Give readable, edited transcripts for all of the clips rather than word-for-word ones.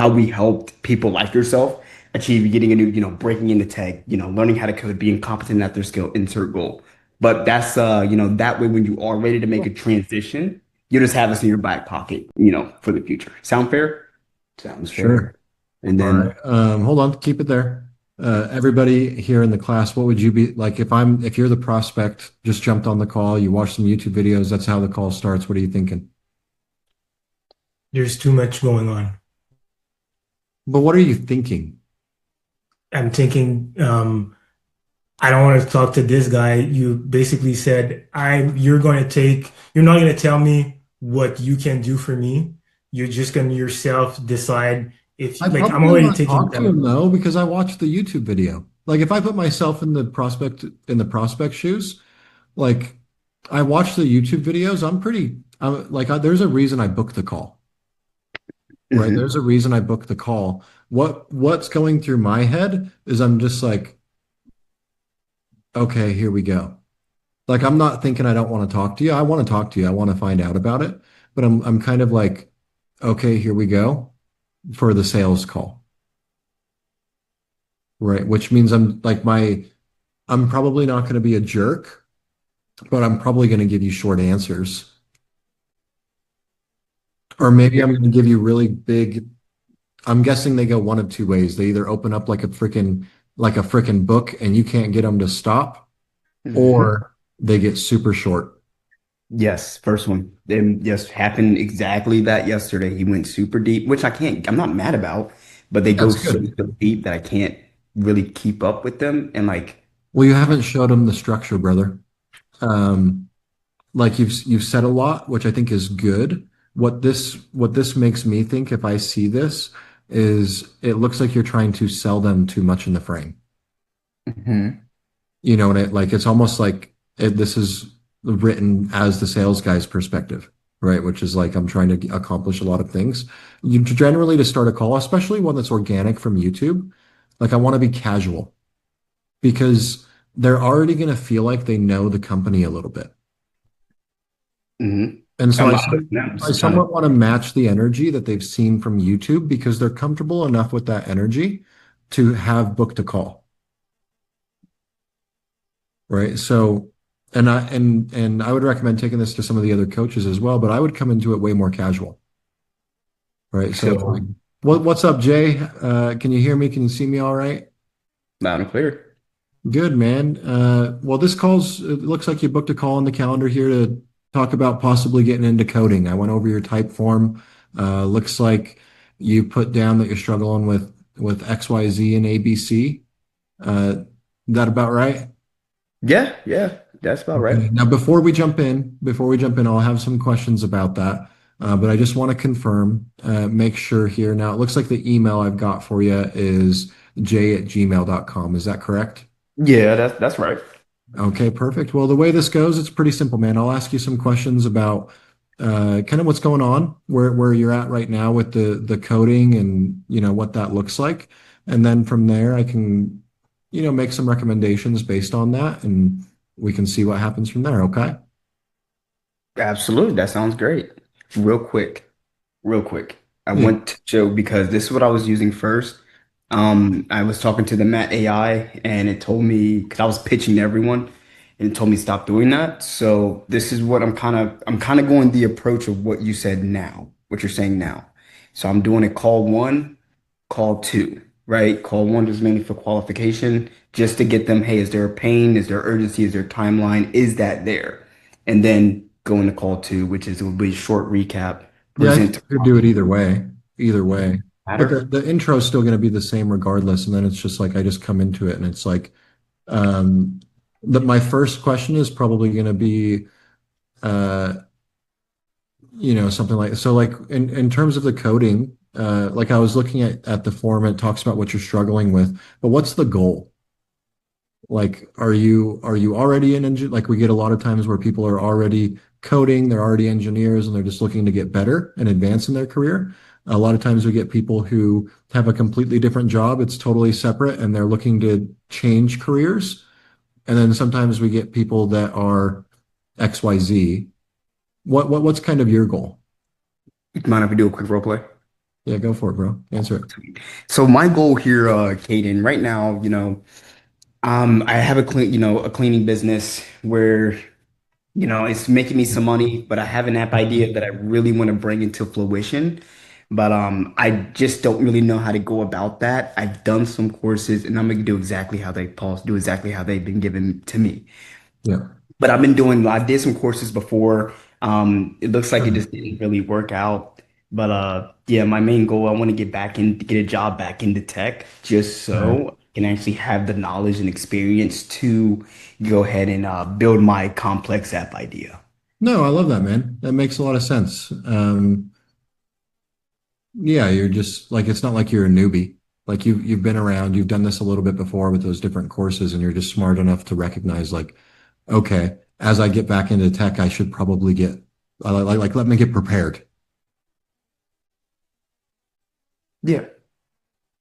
how we helped people like yourself achieve getting a new, breaking into tech, learning how to code, being competent at their skill, insert goal. But that's that way when you are ready to make a transition, you just have us in your back pocket, for the future. Sound fair? Sounds Sure. fair. And All right. then Hold on, keep it there. Everybody here in the class, what would you be like if you're the prospect, just jumped on the call, you watch some YouTube videos, that's how the call starts. What are you thinking? There's too much going on. But what are you thinking? I'm thinking, I don't want to talk to this guy. You basically said, you're not going to tell me what you can do for me. You're just going to yourself decide if, I like, I'm probably already want to taking talk to him them. though, because I watched the YouTube video. Like if I put myself in the prospect shoes, like I watched the YouTube videos, there's a reason I booked the call, right? mhm. There's a reason I booked the call. What's going through my head is I'm just like, okay, here we go. Like I'm not thinking I don't want to talk to you. I want to talk to you. I want to find out about it. But I'm kind of like, okay, here we go for the sales call. Right. Which means I'm probably not going to be a jerk, but I'm probably going to give you short answers. Or maybe I'm going to give you really big. I'm guessing they go one of two ways. They either open up like a freaking book and you can't get them to stop, Mhm. or they get super short. Yes, first one. Then just happened exactly that yesterday. He went super deep, which I'm not mad about, but they go That's so, good. so deep that I can't really keep up with them. And like, Well, you haven't showed them the structure, brother. Um, like you've said a lot, which I think is good. What this makes me think if I see this is it looks like you're trying to sell them too much in the frame. mhm. You know, and it's almost like this is written as the sales guy's perspective, right? Which is like I'm trying to accomplish a lot of things. You generally to start a call, especially one that's organic from YouTube, like I want to be casual because they're already going to feel like they know the company a little bit. Mhm. And so I'm not listening. I'm I just trying to. somewhat want to match the energy that they've seen from YouTube because they're comfortable enough with that energy to have booked a call, right? So, and I would recommend taking this to some of the other coaches as well, but I would come into it way more casual, right? So it's like, So what's up, Jay? Can you hear me? Can you see me all right? loud and clear. Good, man. Well, it looks like you booked a call on the calendar here to talk about possibly getting into coding. I went over your type form. Looks like you put down that you're struggling with XYZ and ABC. That about right? Yeah, yeah, that's about right. Okay. Now, before we jump in, I'll have some questions about that. But I just want to confirm, make sure here. Now, it looks like the email I've got for you is j@gmail.com. Is that correct? Yeah, that's right. Okay, perfect. Well, the way this goes, it's pretty simple, man. I'll ask you some questions about kind of what's going on, where you're at right now with the coding and what that looks like. And then from there I can, make some recommendations based on that and we can see what happens from there, okay? Absolutely. That sounds great. Real quick, real quick. I Yeah. went to Joe because this is what I was using first. I was talking to the Matt AI and it told me because I was pitching to everyone and it told me stop doing that. So this is what I'm kind of going the approach of what you said now, what you're saying now. So I'm doing a call one, call two, right? Call one is mainly for qualification, just to get them, hey, is there a pain? Is there urgency? Is there timeline? Is that there? And then go into call two, which is it will be a short recap, Yeah, I think present you to could do it client. either way. Either way. But the, Matter? the intro is still going to be the same regardless. And then it's just like I just come into it and it's like um my first question is probably going to be uh something like so like in terms of the coding, like I was looking at the form, it talks about what you're struggling with, but what's the goal? Like, are you already an engineer? Like we get a lot of times where people are already coding, they're already engineers, and they're just looking to get better and advance in their career. A lot of times we get people who have a completely different job, it's totally separate, and they're looking to change careers. And then sometimes we get people that are XYZ. What's kind of your goal? Mind if we do a quick role play? Yeah, go for it, bro. Answer it. So my goal here, Caden, right now, I have a cleaning business where, it's making me some money, but I have an app idea that I really want to bring into fruition. But I just don't really know how to go about that. I've done some courses, and I'm gonna do exactly how do exactly how they've been given to me. Yeah. But I did some courses before. It looks like it just didn't really work out. But yeah, my main goal, I want to get a job back into tech just Right. so I can actually have the knowledge and experience to go ahead and build my complex app idea. No, I love that, man. That makes a lot of sense. Yeah, you're just like it's not like you're a newbie. Like you've been around, you've done this a little bit before with those different courses, and you're just smart enough to recognize like, okay, as I get back into tech, I should probably get like let me get prepared. Yeah.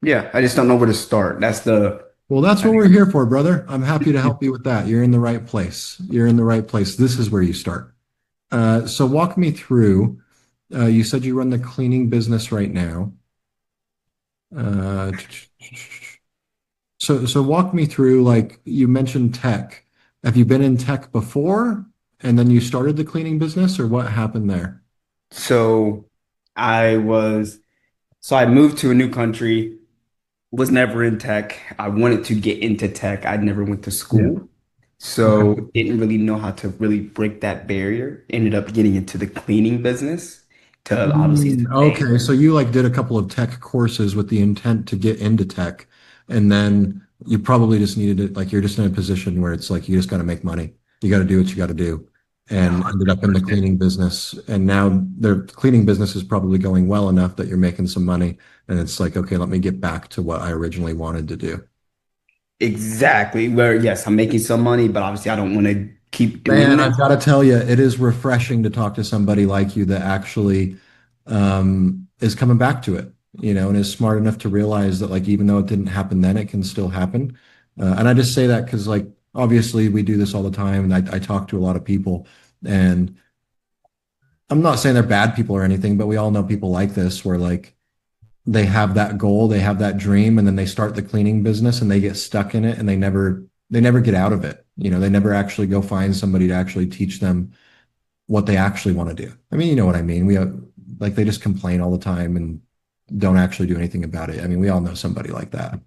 Yeah. I just don't know where to start. Well, that's I what think we're here for, brother. I'm happy to help you with that. You're in the right place. You're in the right place. This is where you start. So walk me through. You said you run the cleaning business right now. Uh, so walk me through, like you mentioned tech. Have you been in tech before and then you started the cleaning business or what happened there? so. I was, so I moved to a new country, was never in tech. I wanted to get into tech. I never went to Yeah. school. Okay. So didn't really know how to really break that barrier. Ended up getting into the cleaning business to obviously to pay. Okay, so you like did a couple of tech courses with the intent to get into tech, and then you probably just needed it, like you're just in a position where it's like you just got to make money. You got to do what you got to do, and ended up in the 100%. cleaning business. And now the cleaning business is probably going well enough that you're making some money, and it's like, okay, let me get back to what I originally wanted to do. Exactly. Where yes, I'm making some money, but obviously I don't want to keep doing Man, that. I've got to tell you, it is refreshing to talk to somebody like you that actually is coming back to it, and is smart enough to realize that, like, even though it didn't happen then, it can still happen. And I just say that because, like, obviously we do this all the time, and I talk to a lot of people, and I'm not saying they're bad people or anything, but we all know people like this where, like, they have that goal, they have that dream, and then they start the cleaning business and they get stuck in it and they never get out of it. They never actually go find somebody to actually teach them what they actually want to do. I mean, you know what I mean? We have, like they just complain all the time and don't actually do anything about it. I mean, we all know somebody like that.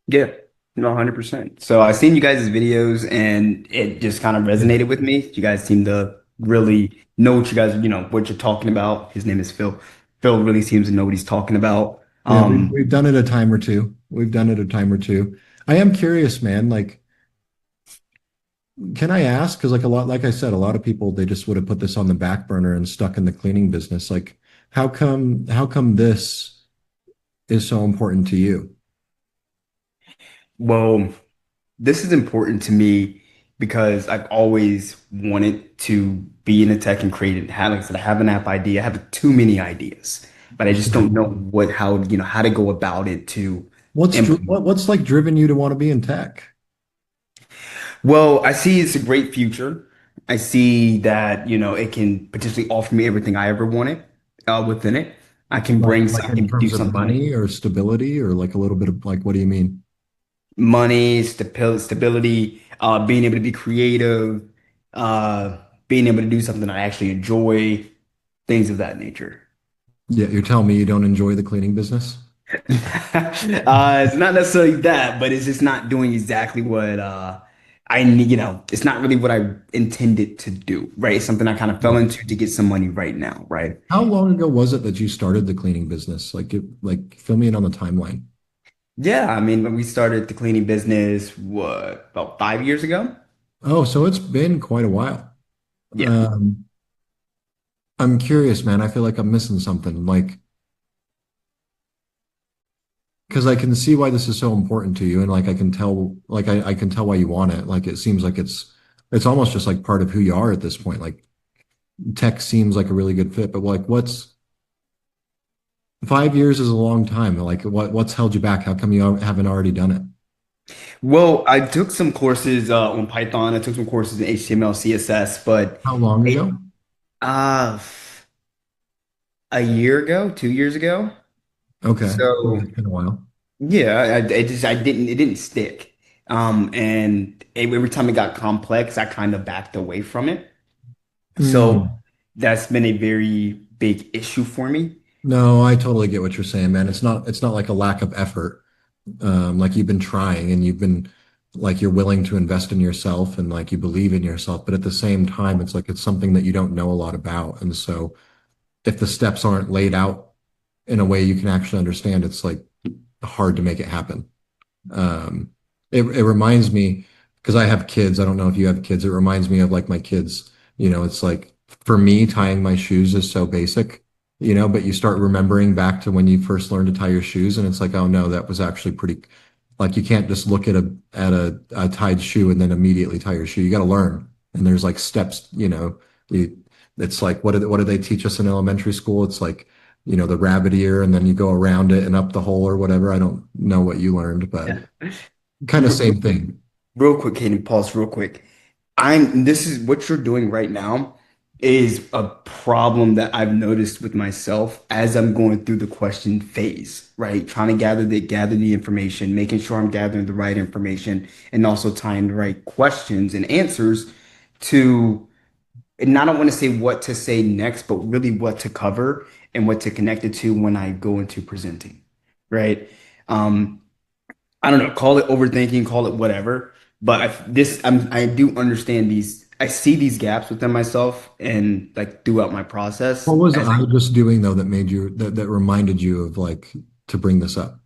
Yeah, no, 100%. So I seen you guys' videos and it just kind of Yeah. resonated with me. You guys seem to really know what what you're talking about. His name is Phil. Phil really seems to know what he's talking about. Yeah, we've done it a time or two. We've done it a time or two. I am curious, man. Like, can I ask? Because like I said, a lot of people they just would have put this on the back burner and stuck in the cleaning business. Like, how come this is so important to you? Well, this is important to me because I've always wanted to be in the tech and create it. Like I said, I have an app idea. I have too many ideas, but I just don't know how to go about it to implement. What's like driven you to want to be in tech? Well, I see it's a great future. I see that, it can potentially offer me everything I ever wanted within it. Like I in can do terms of something money or stability or like a little bit of like what do you mean? money, stability, being able to be creative, uh, being able to do something I actually enjoy, things of that nature. Yeah, you're telling me you don't enjoy the cleaning business? It's not necessarily that, but it's just not doing exactly what I need, it's not really what I intended to do, right? It's something I kind of fell Yeah. into to get some money right now, right? How long ago was it that you started the cleaning business? Like fill me in on the timeline. Yeah, I mean, when we started the cleaning business, what, about 5 years ago? Oh, so it's been quite a while. Yeah. Um, I'm curious, man. I feel like I'm missing something. Like, because I can see why this is so important to you, and like I can tell, like I can tell why you want it. Like it seems like it's almost just like part of who you are at this point. Like tech seems like a really good fit, but like what's 5 years is a long time. Like what's held you back? How come you haven't already done it? Well, I took some courses on Python. I took some courses in HTML, CSS, but How long it, ago? uh, a year ago, 2 years ago. Okay. Yeah, So it's been a while. yeah, I didn't, it didn't stick. And every time it got complex, I kind of backed away from it. So Hmm. that's been a very big issue for me. No, I totally get what you're saying, man. It's not like a lack of effort. Like you've been trying and you've been like you're willing to invest in yourself and like you believe in yourself, but at the same time, it's like it's something that you don't know a lot about. And so if the steps aren't laid out in a way you can actually understand, it's like hard to make it happen. Um, it reminds me because I have kids. I don't know if you have kids. It reminds me of like my kids. It's like for me, tying my shoes is so basic, but you start remembering back to when you first learned to tie your shoes, and it's like, oh no, that was actually pretty. Like you can't just look at a tied shoe and then immediately tie your shoe. You got to learn, and there's like steps. You, it's like what do they teach us in elementary school? It's like the rabbit ear, and then you go around it and up the hole or whatever. I don't know what you learned, but Yeah. kind of same thing. Real quick, Katie, pause real quick. This is what you're doing right now is a problem that I've noticed with myself as I'm going through the question phase, right? Trying to gather the information, making sure I'm gathering the right information, and also tying the right questions and answers to, and I don't want to say what to say next, but really what to cover and what to connect it to when I go into presenting, right? Um, I don't know, call it overthinking, call it whatever. But I do understand these. I see these gaps within myself and like throughout my What process. was I just doing though that made you that reminded you of like to bring this up?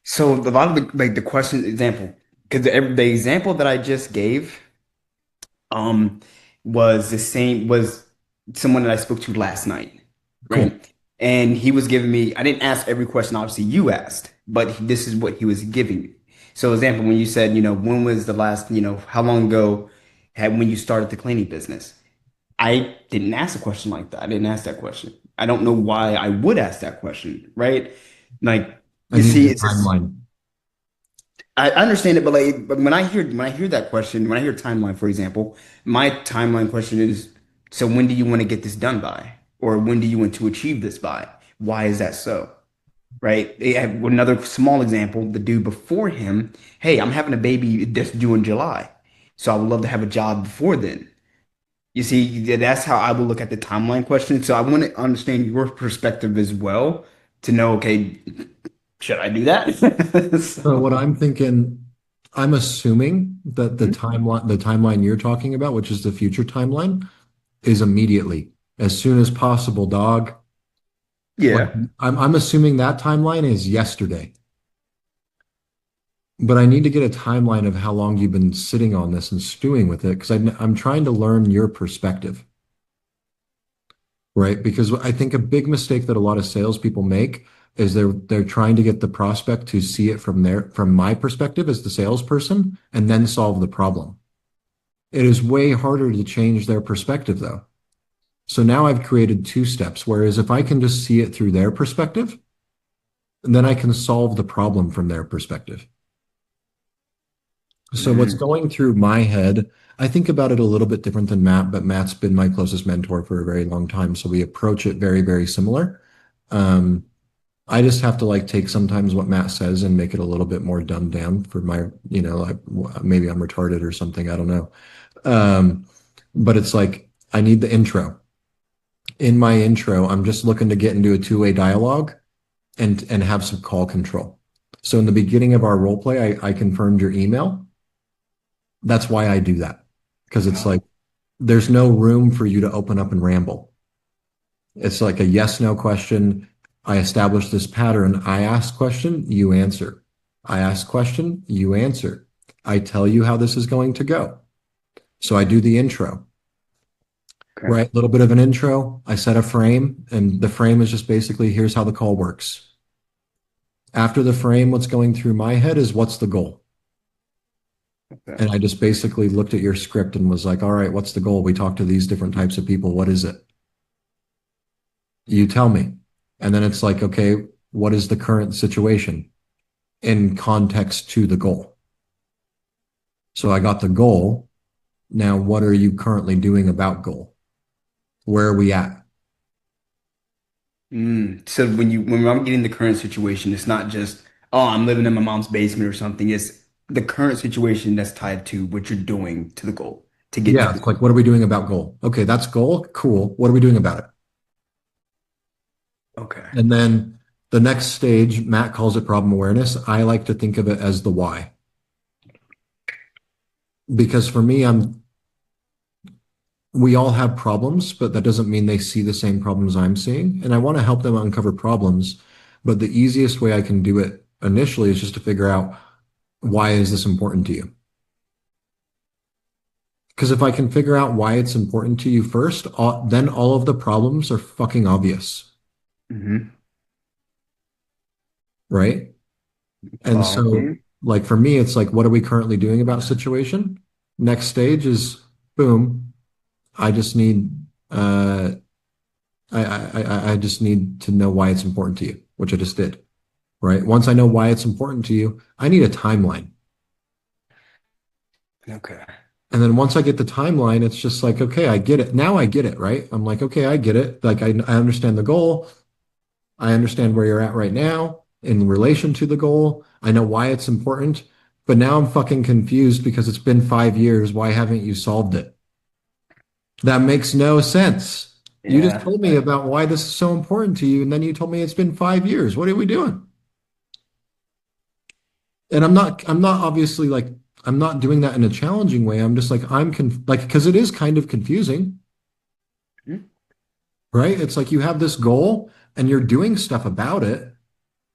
So a lot of the question example, because the example that I just gave, um, was someone that I spoke to last night, Cool. right? And he was giving me. I didn't ask every question, obviously you asked, but this is what he was giving me. So, example, when you said, when was the last, how long ago had when you started the cleaning business? I didn't ask a question like that. I didn't ask that question. I don't know why I would ask that question, right? Like, I you needed see, a it's just timeline. I understand it, but but when I hear that question, when I hear timeline, for example, my timeline question is, so when do you want to get this done by? Or when do you want to achieve this by? Why is that so? Right? They have another small example, the dude before him, hey, I'm having a baby that's due in July. So I would love to have a job before then. You see, that's how I would look at the timeline question. So I want to understand your perspective as well to know, okay, should I do that? So So, what I'm thinking, I'm assuming that the timeline you're talking about, which is the future timeline, is immediately, as soon as possible, dog. Like yeah. I'm assuming that timeline is yesterday. But I need to get a timeline of how long you've been sitting on this and stewing with it because I'm trying to learn your perspective, right? Because I think a big mistake that a lot of salespeople make is they're trying to get the prospect to see it from my perspective as the salesperson and then solve the problem. It is way harder to change their perspective though. So now I've created two steps, whereas if I can just see it through their perspective, then I can solve the problem from their perspective. So what's Mm, going through my head, I think about it a little bit different than Matt, but Matt's been my closest mentor for a very long time. So we approach it very, very similar. Um, I just have to like take sometimes what Matt says and make it a little bit more dumbed down for like maybe I'm retarded or something. I don't know. Um, but it's like I need the intro. In my intro, I'm just looking to get into a two-way dialogue and have some call control. So in the beginning of our role play, I confirmed your email. That's why I do that because it's wow. like there's no room for you to open up and ramble. It's like a yes no question. I establish this pattern. I ask question, you answer. I ask question, you answer. I tell you how this is going to go. So I do the intro, Okay. right? A little bit of an intro. I set a frame, and the frame is just basically here's how the call works. After the frame, what's going through my head is what's the goal? Okay. And I just basically looked at your script and was like, all right, what's the goal? We talked to these different types of people. What is it? You tell me. And then it's like, okay, what is the current situation in context to the goal? So I got the goal. Now, what are you currently doing about goal? Where are we at? So when I'm getting the current situation, it's not just, oh, I'm living in my mom's basement or something. It's the current situation that's tied to what you're doing to the goal to get to Yeah, the it's like, what are we doing about goal? Okay, that's goal. Cool. What are we doing about it? okay. And then the next stage, Matt calls it problem awareness. I like to think of it as the why. Because for me, we all have problems, but that doesn't mean they see the same problems I'm seeing. And I want to help them uncover problems. But the easiest way I can do it initially is just to figure out, why is this important to you? Because if I can figure out why it's important to you first, then all of the problems are fucking obvious, Hmm. right? And so, Okay. like for me, it's like, what are we currently doing about a situation? Next stage is boom. I just need I just need to know why it's important to you, which I just did, right? Once I know why it's important to you, I need a timeline. Okay. And then once I get the timeline, it's just like, okay, I get it. Now I get it, right? I'm like, okay, I get it. Like I understand the goal. I understand where you're at right now in relation to the goal. I know why it's important, but now I'm fucking confused because it's been 5 years. Why haven't you solved it? That makes no sense. You just Yeah. told me about why this is so important to you, and then you told me it's been 5 years. What are we doing? And I'm not obviously like, I'm not doing that in a challenging way. I'm just like, like, because it is kind of confusing, Mhm. right? It's like you have this goal and you're doing stuff about it,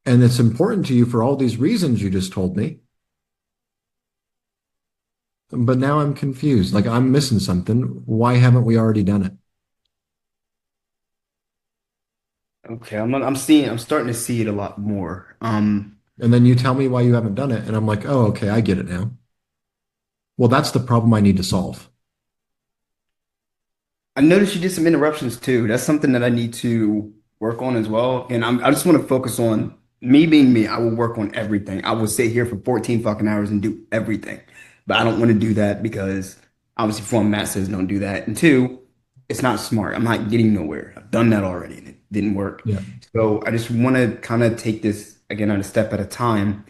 and it's important to you for all these reasons you just told me. But now I'm confused. Like I'm missing something. Why haven't we already done it? Okay. I'm starting to see it a lot more. And then you tell me why you haven't done it, and I'm like, oh, okay, I get it now. Well, that's the problem I need to solve. I noticed you did some interruptions too. That's something that I need to work on as well. And I just want to focus on me being me. I will work on everything. I will sit here for 14 fucking hours and do everything. But I don't want to do that because obviously for one, Matt says don't do that. And two, it's not smart. I'm not getting nowhere. I've done that already and it didn't work. Yeah. So I just want to kind of take this again on a step at a time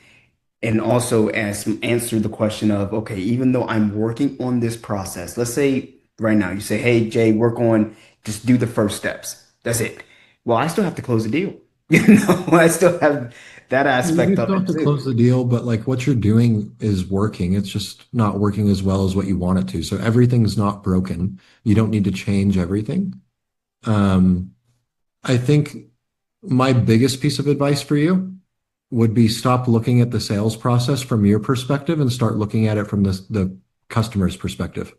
and also answer the question of, okay, even though I'm working on this process, let's say right now you say, hey, Jay, work on just do the first steps. That's it. Well, I still have to close the deal. I still have that You aspect of still have it to too. close the deal, but like what you're doing is working. It's just not working as well as what you want it to. So everything's not broken. You don't need to change everything. Um, I think my biggest piece of advice for you would be, stop looking at the sales process from your perspective and start looking at it from the customer's perspective.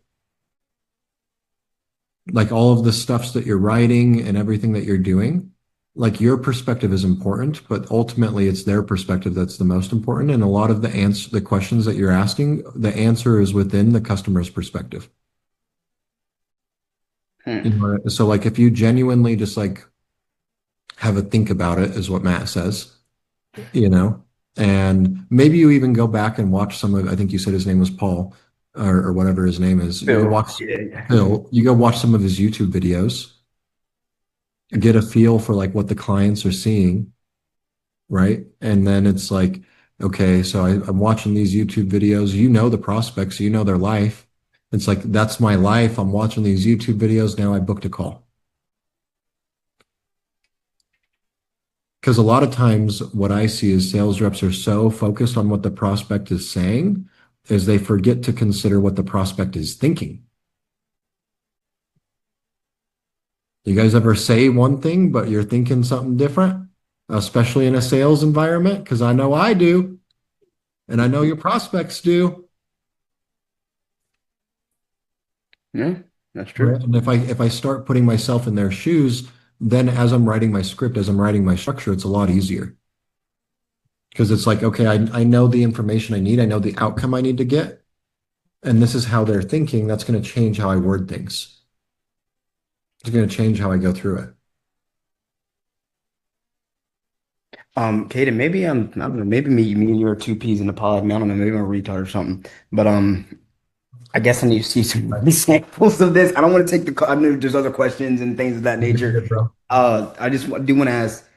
Like all of the stuffs that you're writing and everything that you're doing, like your perspective is important, but ultimately it's their perspective that's the most important. And a lot of the questions that you're asking, the answer is within the customer's perspective. Hmm. You know, so like if you genuinely just like have a think about it, is what Matt says, you know, and maybe you even go back and watch some of, I think you said his name was Paul, or whatever his name is. You go Phil. watch Yeah, yeah. Phil, you go watch some of his YouTube videos, get a feel for like what the clients are seeing, right? And then it's like, okay, so I'm watching these YouTube videos. You know the prospects, you know their life. It's like, that's my life. I'm watching these YouTube videos. Now I booked a call. Because a lot of times what I see is sales reps are so focused on what the prospect is saying, is they forget to consider what the prospect is thinking. You guys ever say one thing, but you're thinking something different, especially in a sales environment? Because I know I do, and I know your prospects do. Yeah, that's Right. true. And if I start putting myself in their shoes, then as I'm writing my script, as I'm writing my structure, it's a lot easier. Because it's like, okay, I know the information I need, I know the outcome I need to get, and this is how they're thinking. That's going to change how I word things. It's going to change how I go through it. Cayden, maybe I don't know, maybe me and you are two peas in a pod. I don't know, maybe I'm a retard or something. But I guess I need to see some examples of this. I don't want to take the. I know there's other questions and things of that You're nature. good, bro. I just do want to ask.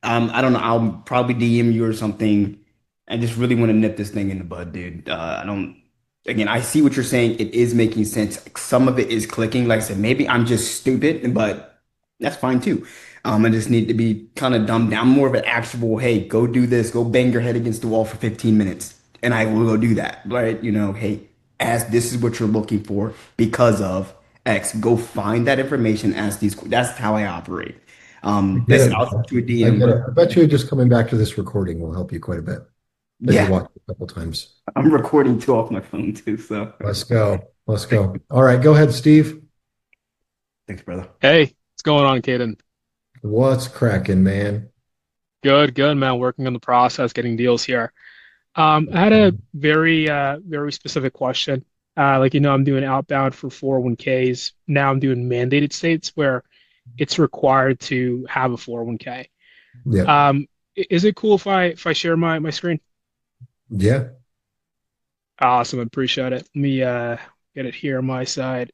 I don't know. I'll probably DM you or something. I just really want to nip this thing in the bud, dude. I don't. Again, I see what you're saying. It is making sense. Some of it is clicking. Like I said, maybe I'm just stupid, but that's fine too. I just need to be kind of dumbed down, more of an actual, hey, go do this, go bang your head against the wall for 15 minutes, and I will go do that. Right? Hey, as this is what you're looking for because of X. Go find that information. Ask these. That's how I operate. I get Listen, it, I'll send man. you a I DM, get but it. I bet you just coming back to this recording will help you quite a bit as you yeah, watch it a couple times. I'm recording too off my phone too. So Let's go. Let's go. All right, go ahead, Steve. thanks, brother. Hey, what's going on, Cayden? What's cracking, man? Good, good, man. Working on the process, getting deals here. I had a very specific question. I'm doing outbound for 401ks. Now I'm doing mandated states where it's required to have a 401k. Yeah. Is it cool if I share my screen? Yeah. Awesome, I appreciate it. Let me get it here on my side.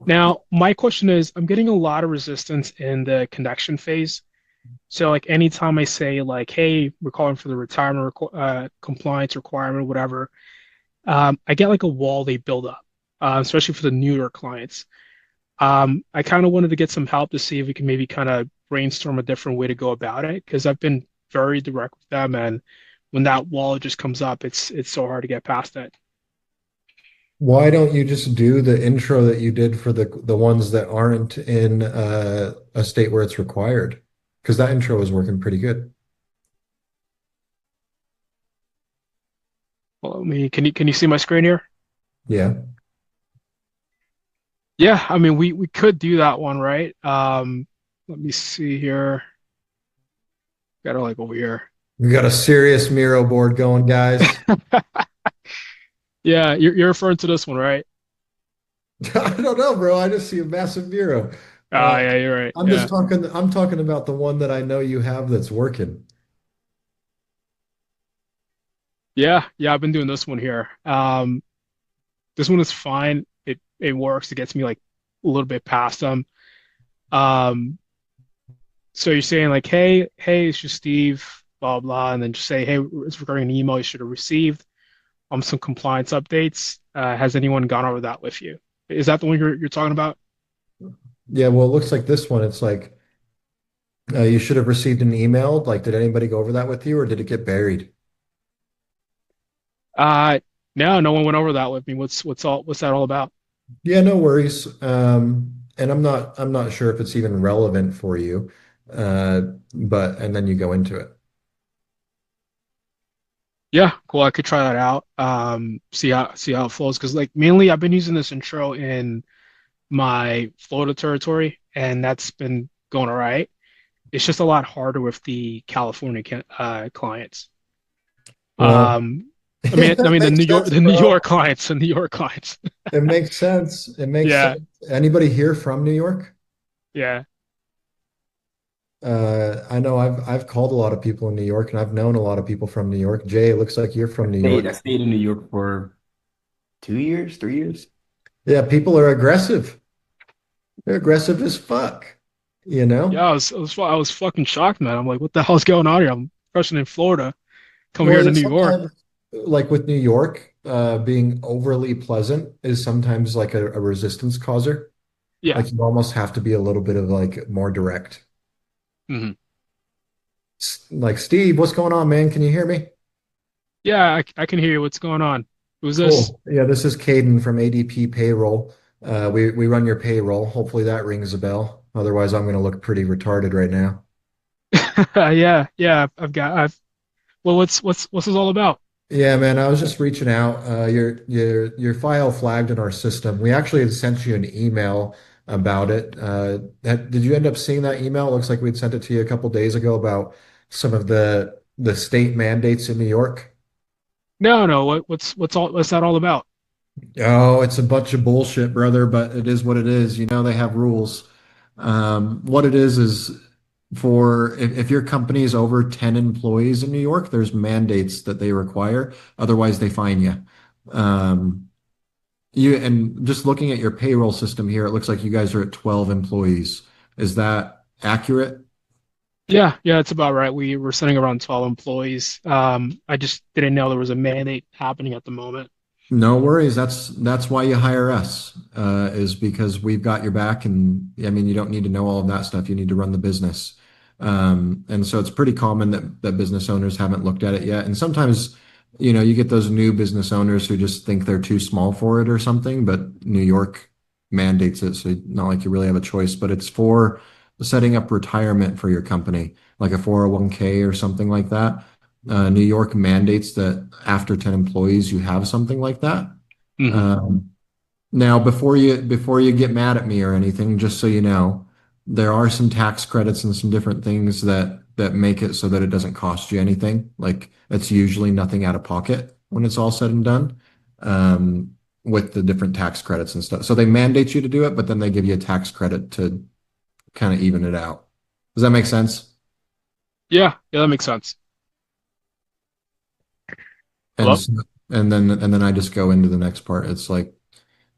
Now, my question is, I'm getting a lot of resistance in the connection phase. So like anytime I say like, hey, we're calling for the retirement compliance requirement, whatever, I get like a wall they build up, especially for the newer clients. I kind of wanted to get some help to see if we can maybe kind of brainstorm a different way to go about it because I've been very direct with them, and when that wall just comes up, it's so hard to get past it. Why don't you just do the intro that you did for the ones that aren't in a state where it's required? Because that intro is working pretty good. Well, can you see my screen here? Yeah. Yeah, I mean we could do that one, right? Let me see here. Got it like over here. We got a serious Miro board going, guys. Yeah, you're referring to this one, right? I don't know, bro. I just see a massive Miro. Uh, Ah, yeah, you're right. I'm just Yeah. talking about the one that I know you have that's working. Yeah, I've been doing this one here. This one is fine. It works. It gets me like a little bit past them. Um, so you're saying like, hey, it's just Steve, blah blah, and then just say, hey, it's regarding an email you should have received. Some compliance updates. Has anyone gone over that with you? Is that the one you're talking about? Yeah, well, it looks like this one. It's like you should have received an email. Like, did anybody go over that with you, or did it get buried? Uh, no, no one went over that with me. What's that all about? Yeah, no worries. And I'm not sure if it's even relevant for you. Uh, but and then you go into it. Yeah, cool. I could try that out. See how it flows. Because like mainly I've been using this intro in my Florida territory, and that's been going all right. It's just a lot harder with the California clients. Well, Um, I that mean makes sense, The New bro. York clients, the New York clients. It makes sense. It makes Yeah, sense. Anybody here from New York? yeah. I know I've called a lot of people in New York, and I've known a lot of people from New York. Jay, it looks like you're from New I York. stayed in New York for 2 years, 3 years. Yeah, people are aggressive. They're aggressive as fuck, you Yeah, know? I was fucking shocked, man. I'm like, what the hell's going on here? I'm freshman in Florida, come here Well, to it's New York. sometimes like with New York, being overly pleasant is sometimes like a resistance causer. Yeah. Like you almost have to be a little bit of like more direct. Hmm. Like, Steve, what's going on, man? Can you hear me? Yeah, I can hear you. What's going on? Who's this? Cool. Yeah, this is Caden from ADP Payroll. We run your payroll. Hopefully that rings a bell. Otherwise, I'm going to look pretty retarded right now. Yeah. I've. Well, what's this all about? Yeah, man, I was just reaching out. Your file flagged in our system. We actually had sent you an email about it. Did you end up seeing that email? It looks like we'd sent it to you a couple days ago about some of the state mandates in New York. No, no. What's that all about? Oh, it's a bunch of bullshit, brother, but it is what it is. You know, they have rules. What it is for if your company is over 10 employees in New York, there's mandates that they require. Otherwise, they fine you. Um, and just looking at your payroll system here, it looks like you guys are at 12 employees. Is that accurate? Yeah, yeah, it's about right. We were sitting around 12 employees. I just didn't know there was a mandate happening at the moment. No worries. That's why you hire us, is because we've got your back, and I mean, you don't need to know all of that stuff. You need to run the business. And so it's pretty common that business owners haven't looked at it yet. And sometimes, you get those new business owners who just think they're too small for it or something, but New York mandates it, so not like you really have a choice, but it's for setting up retirement for your company, like a 401(k) or something like that. New York mandates that after 10 employees, you have something like that. Hmm. Um, Now, before you get mad at me or anything, just so you know, there are some tax credits and some different things that make it so that it doesn't cost you anything. Like it's usually nothing out of pocket when it's all said and done, with the different tax credits and stuff. So they mandate you to do it, but then they give you a tax credit to kind of even it out. Does that make sense? Yeah, yeah, that makes sense. And Hello? s- and then I just go into the next part. It's like,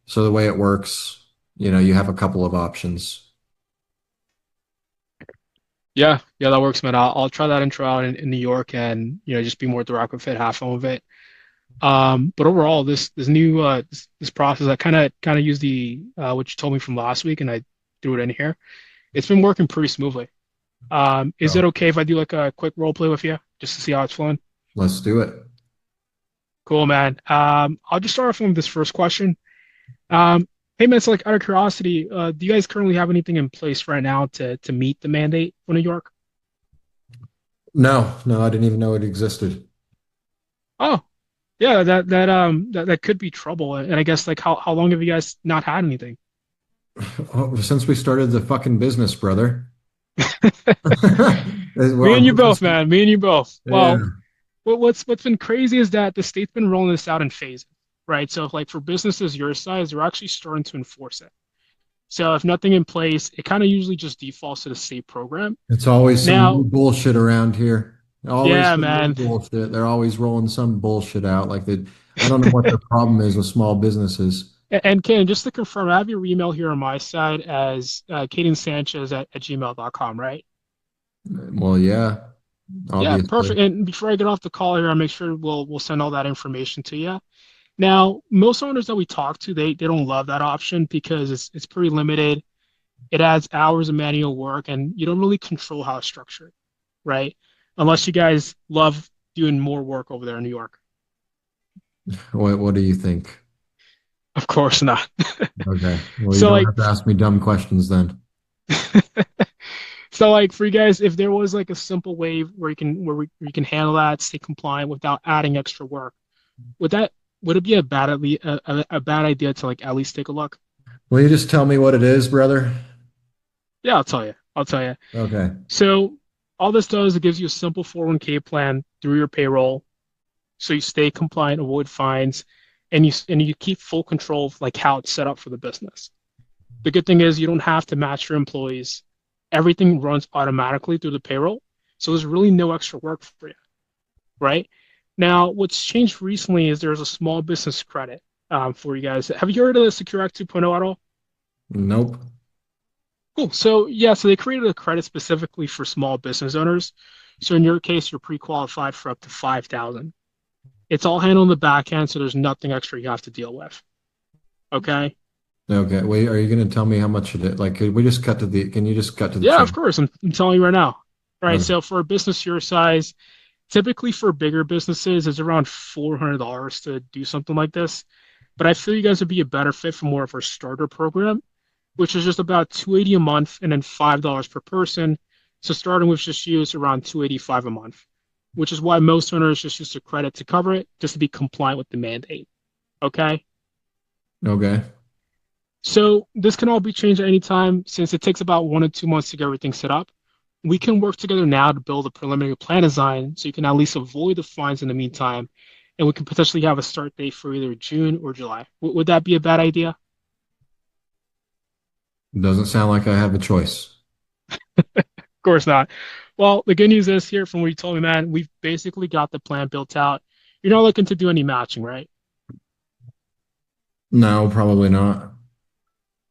so the way it works, you have a couple of options. Yeah, yeah, that works, man. I'll try that intro out in New York and just be more direct with it, have fun with it. But overall, this new this process, I kind of used the what you told me from last week, and I threw it in here. It's been working pretty smoothly. Is it So okay if I do like a quick role play with you just to see how it's flowing? let's do it. Cool, man. I'll just start off with this first question. Um, hey, man, so like out of curiosity, do you guys currently have anything in place right now to meet the mandate for New York? No, no, I didn't even know it existed. Oh, yeah, that could be trouble. And I guess like how long have you guys not had anything? Oh, since we started the fucking business, brother. Well, Me and you I'm both, just, man. Me and you both. Well, yeah. what's been crazy is that the state's been rolling this out in phases, right? So if, like for businesses your size, they're actually starting to enforce it. So if nothing in place, it kind of usually just defaults to the state program. It's always some new Now, bullshit around here. Always yeah, some new man. bullshit. They're always rolling some bullshit out. I don't know what the problem is with small businesses. And Ken, just to confirm, I have your email here on my side as Cayden Sanchez at gmail.com, right? Well, yeah, Yeah, perfect. obviously. And before I get off the call here, I'll make sure we'll send all that information to you. Now, most owners that we talk to, they don't love that option because it's pretty limited. It adds hours of manual work, and you don't really control how it's structured, right? Unless you guys love doing more work over there in New York. What do you think? Of course not. Okay. Well, you So don't like have to ask me dumb questions then. so like for you guys, if there was like a simple way where you can handle that, stay compliant without adding extra work, would that would it be a bad idea to like at least take a look? Will you just tell me what it is, brother? Yeah, I'll tell you. I'll tell you. Okay. So all this does, it gives you a simple 401(k) plan through your payroll, so you stay compliant, avoid fines, and you keep full control of like how it's set up for the business. The good thing is you don't have to match your employees. Everything runs automatically through the payroll, so there's really no extra work for you, right? Now, what's changed recently is there's a small business credit for you guys. Have you heard of the Secure Act 2.0 at all? Nope. Cool. So yeah, so they created a credit specifically for small business owners. So in your case, you're pre-qualified for up to 5,000. It's all handled in the back end, so there's nothing extra you have to deal with. Okay. Okay. Wait, are you going to tell me how much it is? Like, can you just cut to the Yeah, of chase? course. I'm telling you right now. All right. Okay. So for a business your size, typically for bigger businesses, it's around $400 to do something like this. But I feel you guys would be a better fit for more of our starter program, which is just about 280 a month and then $5 per person. So starting with just you is around 285 a month, which is why most owners just use the credit to cover it, just to be compliant with the mandate. Okay. Okay. So this can all be changed at any time since it takes about 1 or 2 months to get everything set up. We can work together now to build a preliminary plan design so you can at least avoid the fines in the meantime. And we can potentially have a start date for either June or July. Would that be a bad idea? Doesn't sound like I have a choice. Of course not. Well, the good news is here from what you told me, man, we've basically got the plan built out. You're not looking to do any matching, right? No, probably not.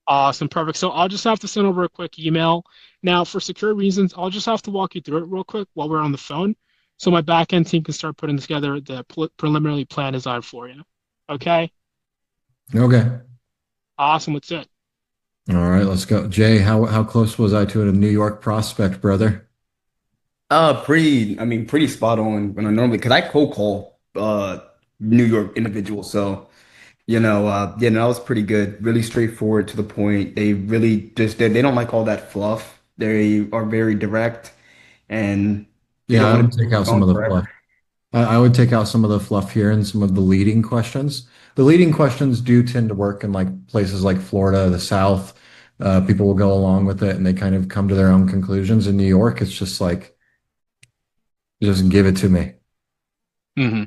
Awesome, perfect. So I'll just have to send over a quick email. Now, for secure reasons, I'll just have to walk you through it real quick while we're on the phone, so my backend team can start putting together the preliminary plan design for you. Okay, Okay. awesome. What's it? All right, let's go. Jay, how close was I to a New York prospect, brother? Pretty, I mean, pretty spot on when I normally, because I cold call New York individuals. So, yeah, no, that was pretty good. Really straightforward to the point. They really just they don't like all that fluff. They are very direct and they Yeah, don't I want would to take be out some gone of the fluff. forever. I would take out some of the fluff here and some of the leading questions. The leading questions do tend to work in like places like Florida, the South. People will go along with it and they kind of come to their own conclusions. In New York, it's just like, just give it to me. Hmm.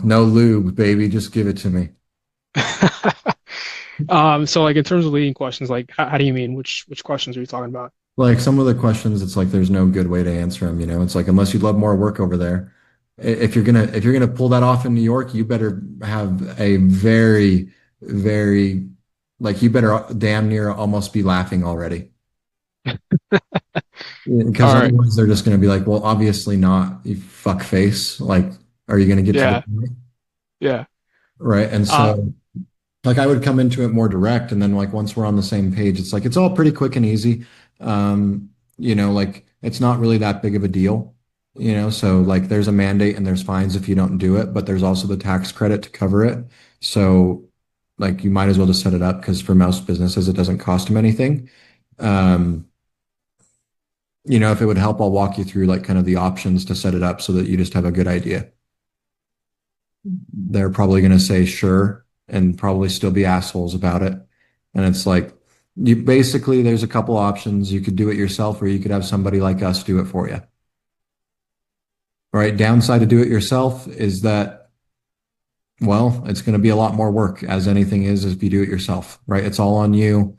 No lube, baby, just give it to me. So like in terms of leading questions, like how do you mean? Which questions are you talking about? Like some of the questions, it's like there's no good way to answer them. It's like unless you'd love more work over there, if you're gonna pull that off in New York, you better have a very, very like you better damn near almost be laughing already. Because All right. otherwise they're just gonna be like, well, obviously not, you fuck face. Like, are you gonna get to the Yeah. point? Yeah. Right? And Uh, so like I would come into it more direct, and then like once we're on the same page, it's like it's all pretty quick and easy. Like it's not really that big of a deal. So like there's a mandate and there's fines if you don't do it, but there's also the tax credit to cover it. So like you might as well just set it up because for most businesses it doesn't cost them anything. Um, if it would help, I'll walk you through like kind of the options to set it up so that you just have a good idea. They're probably going to say sure and probably still be assholes about it. And it's like, you basically, there's a couple options. You could do it yourself, or you could have somebody like us do it for you. Right? Downside to do it yourself is that, well, it's going to be a lot more work, as anything is if you do it yourself. Right? It's all on you.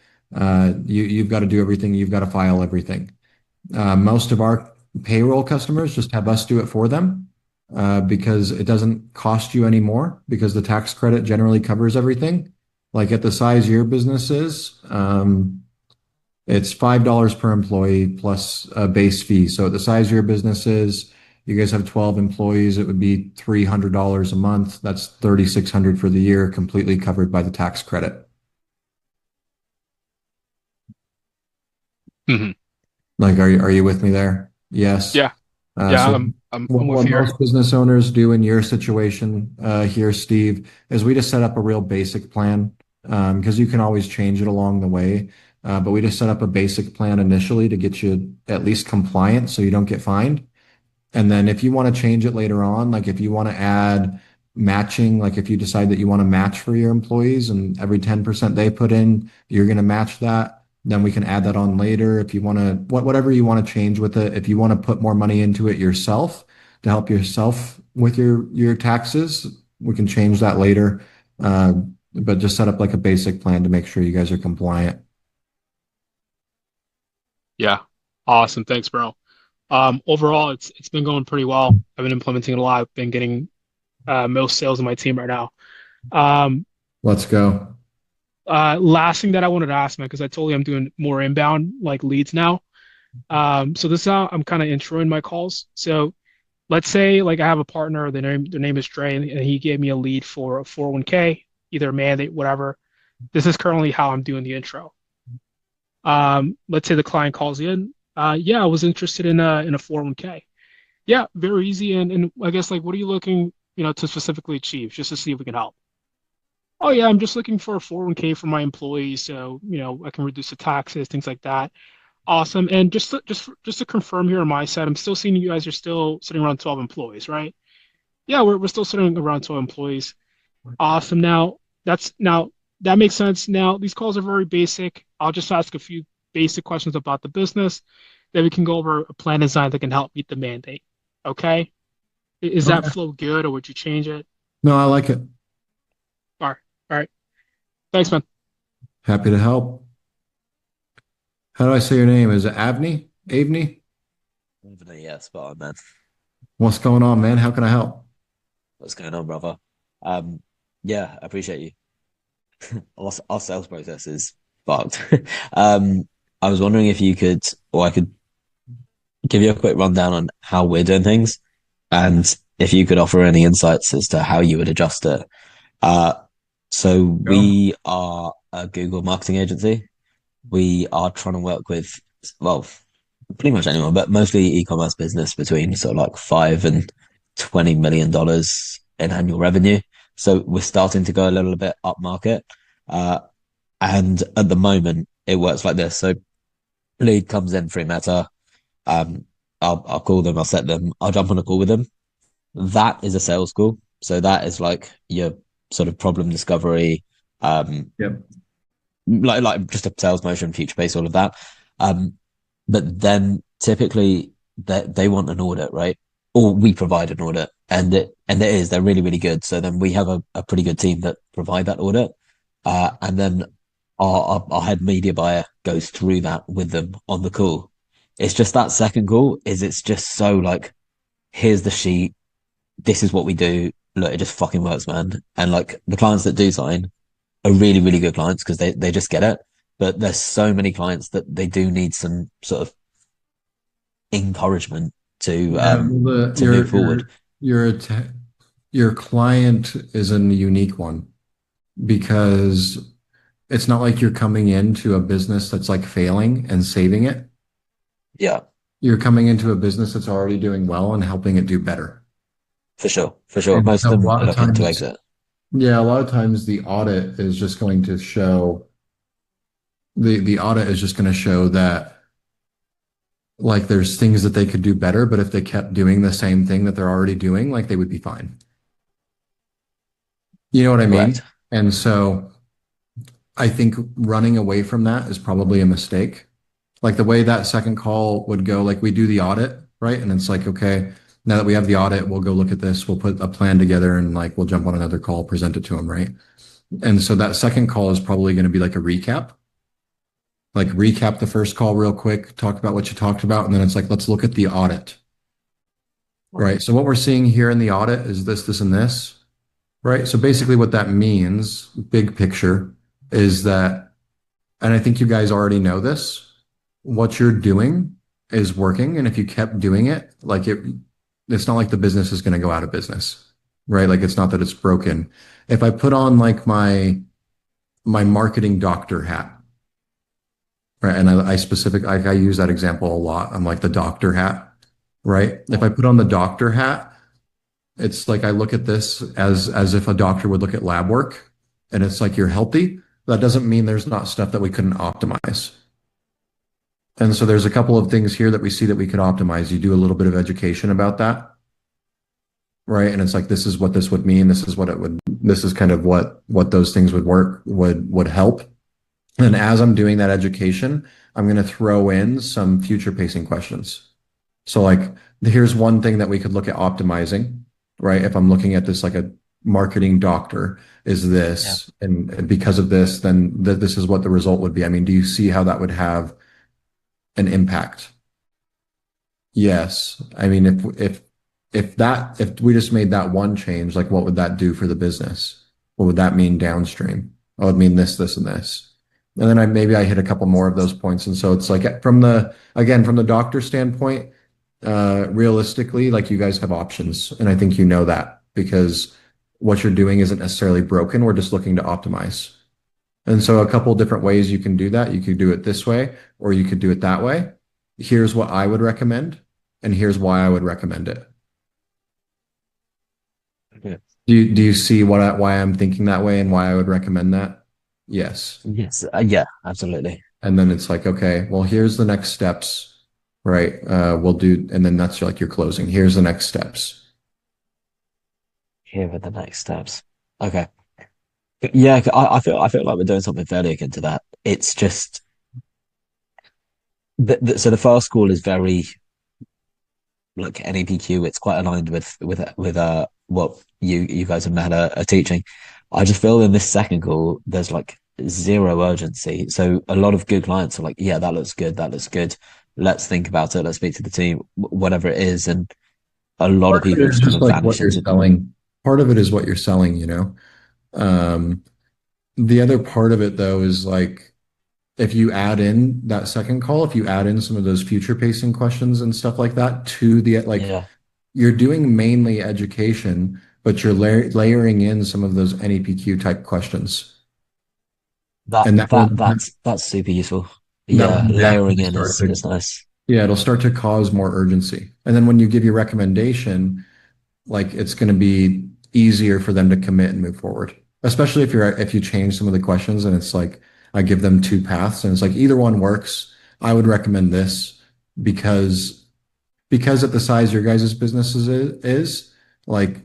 You've got to do everything. You've got to file everything. Most of our payroll customers just have us do it for them because it doesn't cost you any more because the tax credit generally covers everything. Like at the size your business is, it's $5 per employee plus a base fee. So at the size your business is, you guys have 12 employees, it would be $300 a month. That's 3,600 for the year, completely covered by the tax credit. mhm. Like, are you with me there? Yes. Yeah. Uh, Yeah. so I'm what with you. most business owners do in your situation here, Steve, is we just set up a real basic plan because you can always change it along the way. But we just set up a basic plan initially to get you at least compliant so you don't get fined. And then if you want to change it later on, like if you want to add matching, like if you decide that you want to match for your employees and every 10% they put in, you're going to match that, then we can add that on later. If you want to, whatever you want to change with it, if you want to put more money into it yourself to help yourself with your taxes, we can change that later. Uh, but just set up like a basic plan to make sure you guys are compliant. Yeah. Awesome. Thanks, bro. Overall, it's been going pretty well. I've been implementing it a lot. I've been getting most sales in my team right now. Um, Let's go. Last thing that I wanted to ask, man, because I told you I'm doing more inbound like leads now. So this is how I'm kind of introing my calls. So let's say like I have a partner, their name is Dre, and he gave me a lead for a 401k, either a mandate, whatever. This is currently how I'm doing the intro. Let's say the client calls in. Yeah, I was interested in a 401k. Yeah, very easy. And I guess like what are you looking, to specifically achieve, just to see if we can help? Oh yeah, I'm just looking for a 401k for my employees, so I can reduce the taxes, things like that. Awesome. And just to confirm here on my side, I'm still seeing you guys are still sitting around 12 employees, right? Yeah, we're still sitting around 12 employees. Awesome. Now that makes sense. Now these calls are very basic. I'll just ask a few basic questions about the business. Then we can go over a plan design that can help meet the mandate. Okay? Is that Okay. flow good or would you change it? No, I like it. All right. All right. Thanks, man. Happy to help. How do I say your name? Is it Avni? Avni? Anthony, yeah, spot on, man. What's going on, man? How can I help? What's going on, brother? Um, yeah, I appreciate you. Our sales process is fucked. I was wondering if you could, or I could give you a quick rundown on how we're doing things, and if you could offer any insights as to how you would adjust it. Uh, so Go. we are a Google marketing agency. We are trying to work with, well, pretty much anyone, but mostly e-commerce business between sort of like $5 and $20 million in annual revenue. So we're starting to go a little bit up market. Uh, and at the moment, it works like this. So lead comes in through Meta. Um, I'll call them, I'll set them, I'll jump on a call with them. That is a sales call. So that is like your sort of problem discovery, um, Yep. like just a sales motion, future base, all of that. Um, but then typically they want an audit, right? Or we provide an audit, and they're really really good. So then we have a pretty good team that provide that audit, and then our head media buyer goes through that with them on the call. It's just that second call is it's just so like, here's the sheet, this is what we do. Look, it just fucking works, man. And like the clients that do sign are really, really good clients because they just get it. But there's so many clients that they do need some sort of encouragement Yeah, well, to move forward. your your client is a unique one because it's not like you're coming into a business that's like failing and saving it. Yeah, You're coming into a business that's already doing well and helping it do better. for sure. For sure. And Most so of a them lot are of looking to times, exit. yeah, a lot of times the audit is just going to show the audit is just going to show that like there's things that they could do better, but if they kept doing the same thing that they're already doing, like they would be fine. You know what I mean? Correct. And so I think running away from that is probably a mistake. Like the way that second call would go, like we do the audit, right? And it's like, okay, now that we have the audit, we'll go look at this, we'll put a plan together and like we'll jump on another call, present it to them, right? And so that second call is probably going to be like a recap. Like recap the first call real quick, talk about what you talked about, and then it's like, let's look at the audit, right? So what we're seeing here in the audit is this, this, and this, right? So basically what that means, big picture, is that, and I think you guys already know this, what you're doing is working. And if you kept doing it, like it's not like the business is going to go out of business, right? Like it's not that it's broken. If I put on like my marketing doctor hat, right? And I use that example a lot. I'm like the doctor hat, right? If I put on the doctor hat, it's like I look at this as if a doctor would look at lab work, and it's like you're healthy. That doesn't mean there's not stuff that we couldn't optimize. And so there's a couple of things here that we see that we could optimize. You do a little bit of education about that, right? And it's like this is what this would mean. This is what it would. This is kind of what those things would work would help. And as I'm doing that education, I'm going to throw in some future pacing questions. So like here's one thing that we could look at optimizing, right? If I'm looking at this like a marketing doctor, is Yeah. this, and because of this, then this is what the result would be. I mean, do you see how that would have an impact? Yes. I mean, if we just made that one change, like what would that do for the business? What would that mean downstream? Oh, it would mean this, this, and this. And then maybe I hit a couple more of those points. And so it's like from the doctor standpoint, realistically, like you guys have options. And I think you know that because what you're doing isn't necessarily broken. We're just looking to optimize. And so a couple different ways you can do that. You could do it this way, or you could do it that way. Here's what I would recommend, and here's why I would recommend it. Yeah. Do you see why I'm thinking that way and why I would recommend that? Yes. Yes. Yeah, absolutely. And then it's like, okay, well, here's the next steps, right? We'll do, and then that's like your closing. Here's the next steps. Here are the next steps. Okay. Yeah, I feel like we're doing something fairly akin to that. It's just so the first call is very like NAPQ. It's quite aligned with what you guys have Meta are teaching. I just feel in this second call there's like zero urgency. So a lot of good clients are like, yeah, that looks good, that looks good. Let's think about it. Let's speak to the team, whatever it is. And a lot of Part of people it is just kind just of like what vanish you're into. selling. Part of it is what you're selling, you know? Um, the other part of it though is like if you add in that second call, if you add in some of those future pacing questions and stuff like that to the like Yeah. you're doing mainly education, but you're layering in some of those NEPQ type questions. That And that's super useful. that Yeah, will layering naturally in start to, is nice. yeah, it'll start to cause more urgency. And then when you give your recommendation, like it's going to be easier for them to commit and move forward. Especially if you change some of the questions and it's like I give them two paths and it's like either one works. I would recommend this because at the size your guys' business is like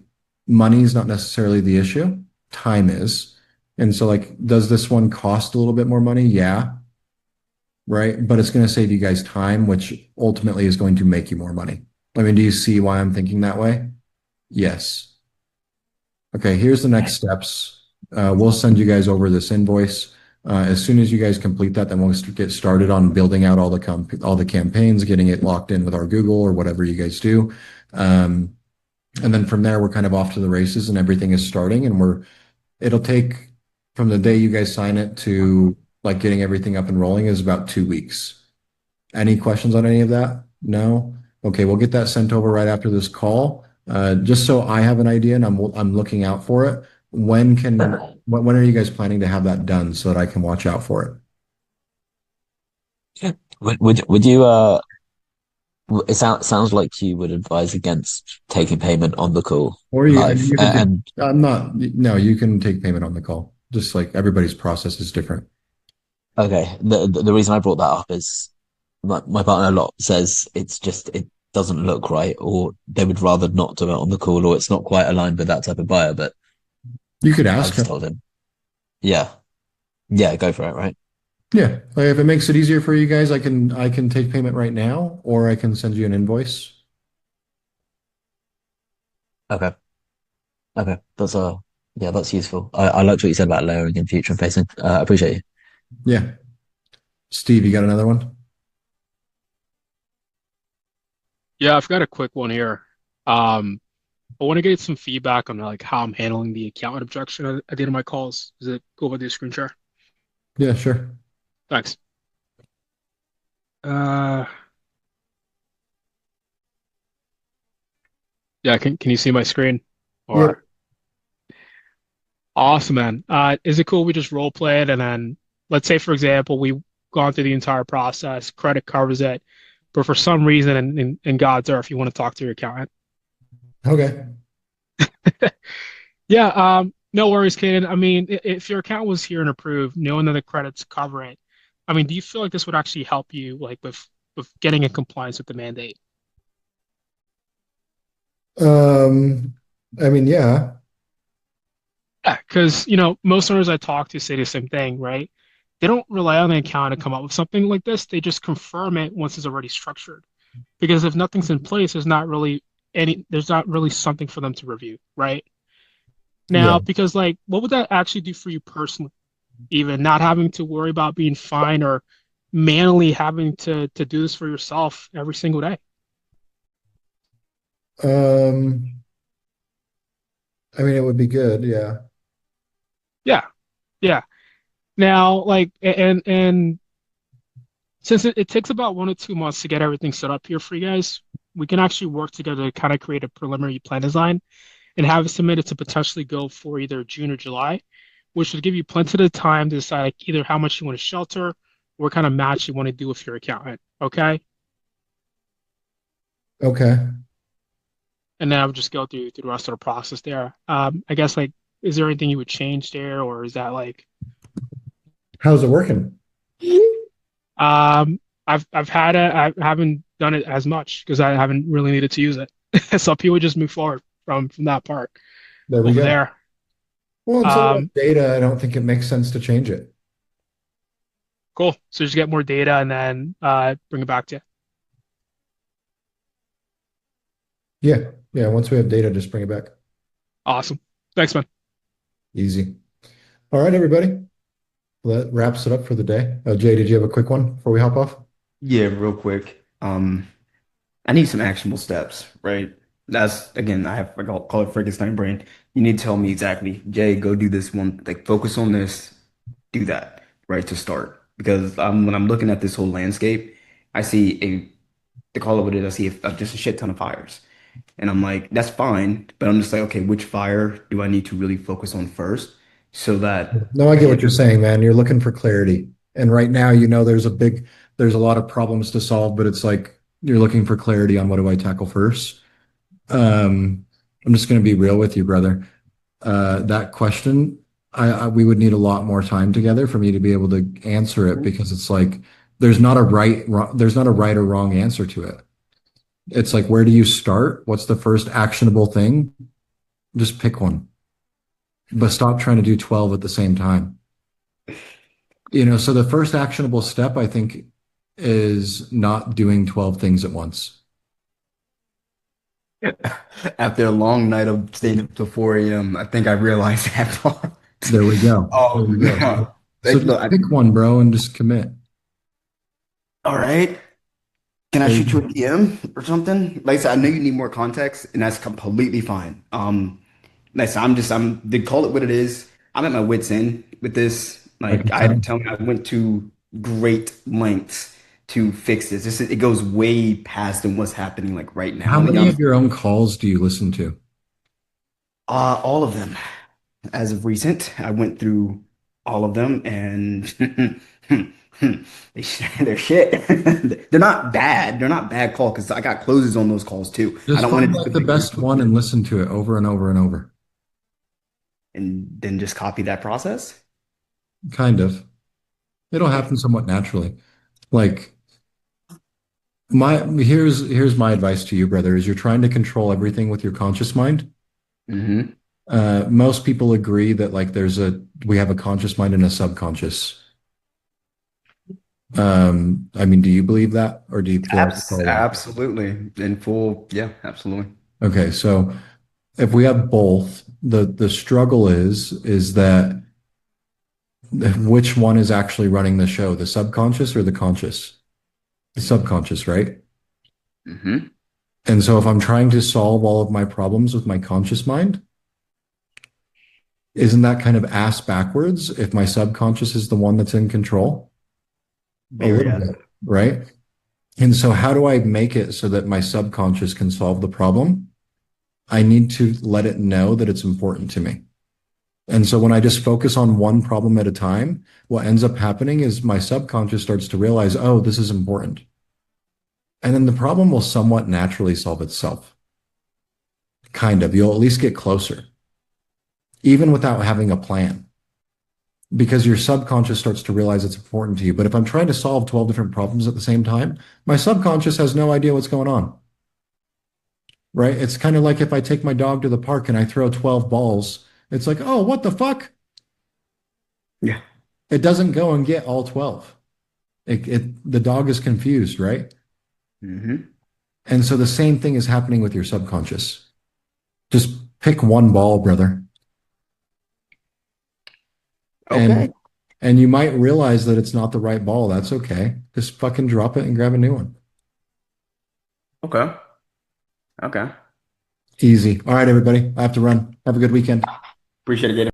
money is not necessarily the issue. Time is. And so like, does this one cost a little bit more money? Yeah, right. But it's going to save you guys time, which ultimately is going to make you more money. I mean, do you see why I'm thinking that way? Yes. Okay, here's the next steps. We'll send you guys over this invoice. As soon as you guys complete that, then we'll get started on building out all the campaigns, getting it locked in with our Google or whatever you guys do. Um, and then from there, we're kind of off to the races and everything is starting. And it'll take from the day you guys sign it to like getting everything up and rolling is about 2 weeks. Any questions on any of that? No? Okay, we'll get that sent over right after this call. Just so I have an idea and I'm looking out for it. When are you guys planning to have that done so that I can watch out for it? Would you sounds like you would advise against taking payment on the call Or I mean, live. you can take, And I'm not, no, you can take payment on the call. Just like everybody's process is different. okay, the reason I brought that up is my partner a lot says it doesn't look right, or they would rather not do it on the call, or it's not quite aligned with that type of buyer. But You could I ask just him. told him, yeah, yeah, go for it, right? Yeah, like if it makes it easier for you guys, I can take payment right now, or I can send you an invoice. Okay, okay, that's yeah, that's useful. I liked what you said about layering in future and facing. I appreciate you. Yeah. Steve, you got another one? Yeah, I've got a quick one here. Um, I want to get some feedback on like how I'm handling the accountant objection at the end of my calls. Is it cool with the screen share? Yeah, sure. Thanks. Uh, yeah, can you see my screen? Yep. Or awesome, man. Is it cool we just role play it and then let's say for example we've gone through the entire process, credit covers it, but for some reason in God's earth you want to talk to your accountant. Okay. Yeah, no worries, Caden. I mean, if your account was here and approved, knowing that the credits cover it, I mean, do you feel like this would actually help you, like with getting in compliance with the mandate? Um, I mean, yeah. Yeah, because most owners I talk to say the same thing, right? They don't rely on the account to come up with something like this. They just confirm it once it's already structured. Because if nothing's in place, there's not really something for them to review, right? Yeah. Now, because like, what would that actually do for you personally? Even not having to worry about being fined or manually having to do this for yourself every single day. Um, I mean, it would be good. Yeah. Yeah, yeah. Now, like, and since it takes about 1 or 2 months to get everything set up here for you guys, we can actually work together to kind of create a preliminary plan design and have it submitted to potentially go for either June or July, which would give you plenty of time to decide like, either how much you want to shelter or what kind of match you want to do with your accountant. Okay. Okay. And then I would just go through the rest of the process there. I guess like, is there anything you would change there, or is that like, How's it working? um, I've had it, I haven't done it as much because I haven't really needed to use it. So people would just move forward from that part There we over go. there. Well, until we have Um, data, I don't think it makes sense to change it. cool. So just get more data and then bring it back to you. Yeah. Yeah. Once we have data, just bring it back. Awesome. Thanks, man. Easy. All right, everybody. Well, that wraps it up for the day. Jay, did you have a quick one before we hop off? Yeah, real quick. I need some actionable steps, right? That's again, I call it Frankenstein brain. You need to tell me exactly, Jay, go do this one, like focus on this, do that, right, to start. because when I'm looking at this whole landscape, I see to call it what it is, I see just a shit ton of fires. And I'm like, that's fine, but I'm just like, okay, which fire do I need to really focus on first so that No, I I get what hit. you're saying, man. You're looking for clarity. And right now, there's a lot of problems to solve, but it's like you're looking for clarity on what do I tackle first. I'm just going to be real with you, brother. That question, we would need a lot more time together for me to be able to answer it because it's like there's not a right or wrong answer to it. It's like, where do you start? What's the first actionable thing? Just pick one, but stop trying to do 12 at the same time. So the first actionable step, I think, is not doing 12 things at once. After a long night of staying up till 4 a.m., I think I realized that part. There we go. There we go. Um, So like, just look, pick one, bro, and just commit. all right. Can I There you shoot you go. a DM or something? Like I said, I know you need more context, and that's completely fine. Like I said, they call it what it is. I'm at my wit's end with this. I Like can I tell. tell me, I went to great lengths to fix this. It goes way past than what's happening like right now, How to be many of honest. your own calls do you listen to? All of them. As of recent, I went through all of them, and they're shit. They're not bad. They're not bad calls because I got closes on those calls too. I Just don't want find to just like be the like best one and listen to it over and over and over. and then just copy that process. Kind of. It'll happen somewhat naturally. Like here's my advice to you, brother, is you're trying to control everything with your conscious mind. Hmm. Most people agree that like we have a conscious mind and a subconscious. I mean, do you believe that or do you feel like it's all one? Absolutely. In full. Yeah, absolutely. Okay, so if we have both, the struggle is that which one is actually running the show, the subconscious or the conscious? The subconscious, right? Hmm. And so if I'm trying to solve all of my problems with my conscious mind, isn't that kind of ass backwards if my subconscious is the one that's in control? A Very little yes. bit, right? And so how do I make it so that my subconscious can solve the problem? I need to let it know that it's important to me. And so when I just focus on one problem at a time, what ends up happening is my subconscious starts to realize, oh, this is important. And then the problem will somewhat naturally solve itself. Kind of. You'll at least get closer, even without having a plan, because your subconscious starts to realize it's important to you. But if I'm trying to solve 12 different problems at the same time, my subconscious has no idea what's going on, right? It's kind of like if I take my dog to the park and I throw 12 balls, it's like, oh, what the fuck? Yeah. It doesn't go and get all 12. The dog is confused, right? Hmm. And so the same thing is happening with your subconscious. Just pick one ball, brother. And Okay. and you might realize that it's not the right ball. That's okay. Just fucking drop it and grab a new one. Okay. Okay. Easy. All right, everybody. I have to run. Have a good weekend. Appreciate it, Gator.